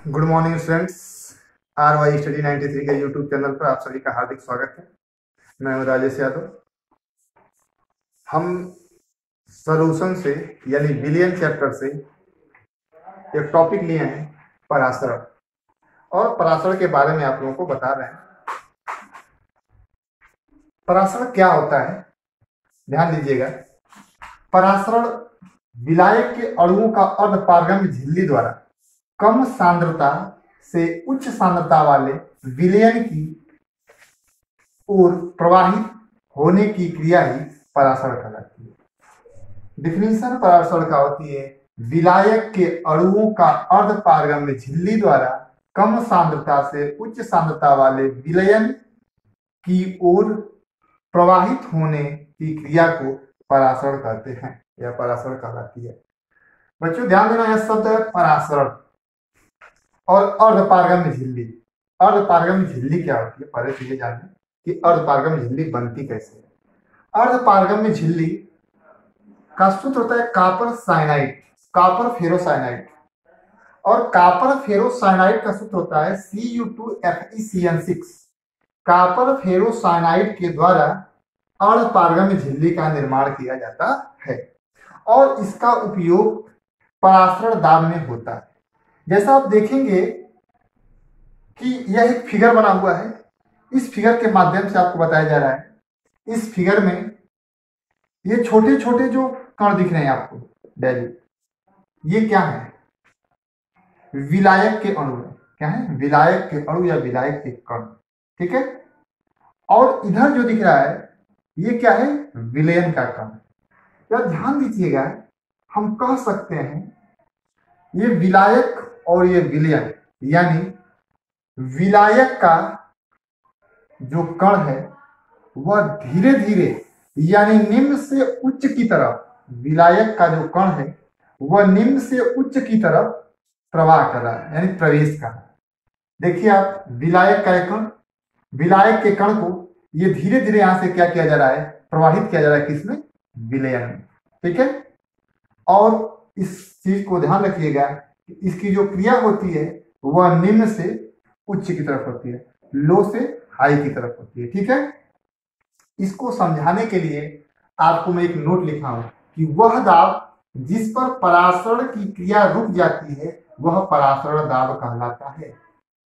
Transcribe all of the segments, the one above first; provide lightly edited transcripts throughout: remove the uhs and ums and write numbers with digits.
Good morning students. RY study 93 के YouTube channel पर आप सभी का हार्दिक स्वागत है। मैं हूं राजेश यादव। हम सॉल्यूशन से यानी बिलियन चैप्टर से एक टॉपिक लिए हैं, परासरण, और परासरण के बारे में आप लोगों को बता रहे हैं। परासरण क्या होता है, ध्यान दीजिएगा। परासरण विलायक के अणुओं का अर्धपारगम्य झिल्ली द्वारा कम सांद्रता से उच्च सांद्रता वाले विलयन की ओर प्रवाहित होने की क्रिया ही परासरण कहलाती है। डिफिनीशन परासरण का होती है विलायक के अणुओं का अर्धपारगम्य झिल्ली द्वारा कम सांद्रता से उच्च सांद्रता वाले विलयन की ओर प्रवाहित होने की क्रिया को परासरण कहते हैं, यह परासरण कहलाती है। बच्चों ध्यान देना, यह शब्द है परासरण और अर्धपारगम्य झिल्ली। अर्धपारगम्य झिल्ली क्या होती है, पहले तो ये जानें कि अर्धपारगम्य झिल्ली बनती कैसे है। अर्धपारगम्य झिल्ली का सूत्र होता है कॉपर साइनाइड, कॉपर फेरोसाइनाइड, और कॉपर फेरोसाइनाइड का सूत्र होता है Cu2FeCN6। कॉपर फेरोसाइनाइड के द्वारा अर्धपारगम्य झिल्ली का निर्माण किया जाता है और इसका उपयोग परासरण दाब में होता है। जैसा आप देखेंगे कि यह एक फिगर बना हुआ है, इस फिगर के माध्यम से आपको बताया जा रहा है। इस फिगर में ये छोटे छोटे जो कण दिख रहे हैं आपको डेली, ये क्या है? विलायक के अणु। क्या है? विलायक के अणु या विलायक के कण, ठीक है। और इधर जो दिख रहा है ये क्या है? विलयन का कण। तो ध्यान दीजिएगा, हम कह सकते हैं ये विलायक और ये विलयन, यानी विलायक का जो कण है वह धीरे धीरे यानी निम्न से उच्च की तरफ, विलायक का जो कण है वह निम्न से उच्च की तरफ प्रवाह कर रहा है, यानी प्रवेश कर रहा है। देखिए आप, विलायक का कण, विलायक के कण को ये धीरे धीरे यहां से क्या किया जा रहा है? प्रवाहित किया जा रहा है। किसमें? विलयन में, ठीक है। और इस चीज को ध्यान रखिएगा, इसकी जो क्रिया होती है वह निम्न से उच्च की तरफ होती है, लो से हाई की तरफ होती है, ठीक है। इसको समझाने के लिए आपको मैं एक नोट लिखा हूं कि वह दाब जिस पर परासरण की क्रिया रुक जाती है वह परासरण दाब कहलाता है।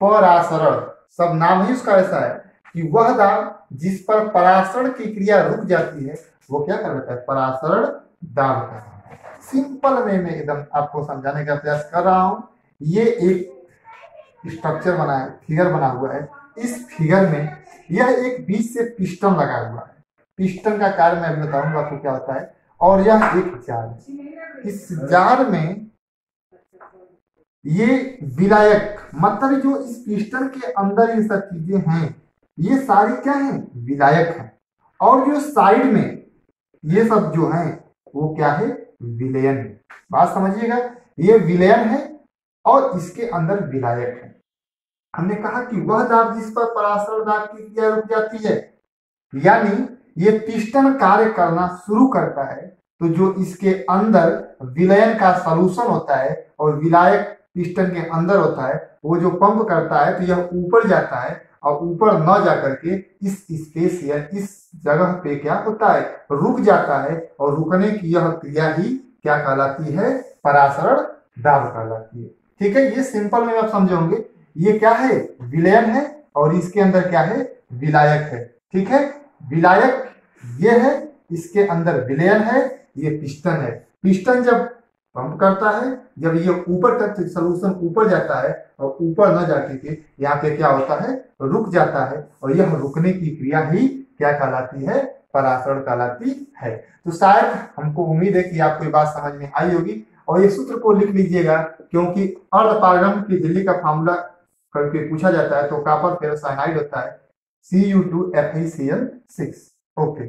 परासरण सब नाम ही उसका ऐसा है कि वह दाब जिस पर परासरण की क्रिया रुक जाती है वो क्या कहलाता है? परासरण दाब कहलाता है। सिंपल वे में एकदम आपको समझाने का प्रयास कर रहा हूं। ये एक स्ट्रक्चर बना है, फिगर बना हुआ है। इस फिगर में यह एक बीच से पिस्टन लगा हुआ है। पिस्टन का कार्य मैं बताऊंगा आपको क्या होता है। और यह एक जार है। इस जार में ये विलायक, मतलब जो इस पिस्टन के अंदर ये सब चीजें हैं ये सारी क्या है? विलायक है। और जो साइड में ये सब जो है वो क्या है? विलयन है। बात समझिएगा, ये विलयन है और इसके अंदर विलायक है। हमने कहा कि वह दाब जिस पर परासरण दाब की क्रिया रुक जाती है, यानी ये पिस्टन कार्य करना शुरू करता है तो जो इसके अंदर विलयन का सॉल्यूशन होता है और विलायक पिस्टन के अंदर होता है, वो जो पंप करता है तो यह ऊपर जाता है और ऊपर न जाकर के इस स्पेस या इस जगह पे क्या होता है? रुक जाता है। और रुकने की यह क्रिया ही क्या कहलाती है? परासरण दाब कहलाती है, ठीक है। ये सिंपल में आप समझोगे, ये क्या है? विलयन है और इसके अंदर क्या है? विलायक है, ठीक है। विलायक ये है, इसके अंदर विलयन है, ये पिस्टन है। पिस्टन जब पंप करता है, जब ये ऊपर तक सॉल्यूशन ऊपर जाता है और ऊपर न जाके के यहाँ पे क्या होता है? रुक जाता है। और यह रुकने की क्रिया ही क्या कहलाती है? परासरण कहलाती है। तो शायद हमको उम्मीद है कि आपको ये बात समझ में आई होगी। और ये सूत्र को लिख लीजिएगा, क्योंकि अर्धपारगम्य की झिल्ली का फार्मूला करके पूछा जाता है तो कॉपर फेरोसाइनाइड होता है Cu2FeCl6। ओके।